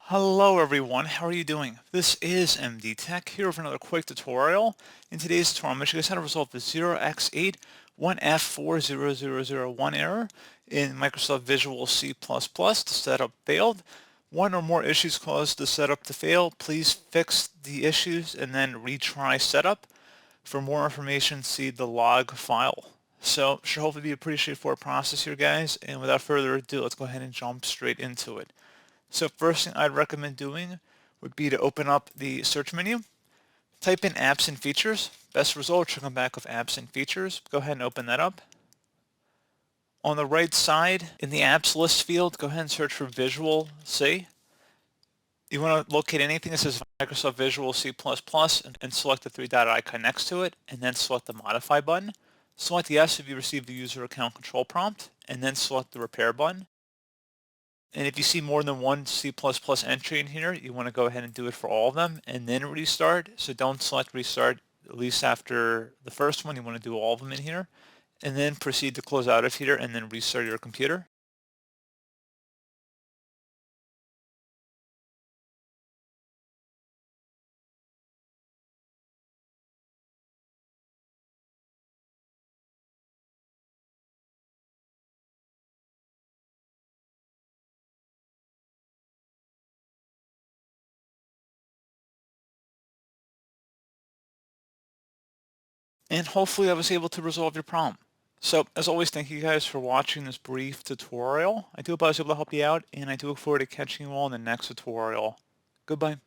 Hello everyone, how are you doing? This is MD Tech here with another quick tutorial. In today's tutorial, I'm going to show you guys how to resolve the 0x81f40001 error in Microsoft Visual C++. The setup failed. One or more issues caused the setup to fail. Please fix the issues and then retry setup. For more information, see the log file. So, should hopefully be a pretty straightforward process here, guys. And without further ado, let's go ahead and jump straight into it. So first thing I'd recommend doing would be to open up the search menu, type in apps and features. Best result should come back with apps and features. Go ahead and open that up. On the right side, in the apps list field, go ahead and search for Visual C. You want to locate anything that says Microsoft Visual C++ and select the three-dot icon next to it, and then select the Modify button. Select Yes if you receive the user account control prompt, and then select the Repair button. And if you see more than one C++ entry in here, you want to go ahead and do it for all of them and then restart. So don't select restart, at least after the first one. You want to do all of them in here and then proceed to close out of here and then restart your computer. And hopefully I was able to resolve your problem. So as always, thank you guys for watching this brief tutorial. I do hope I was able to help you out, and I do look forward to catching you all in the next tutorial. Goodbye.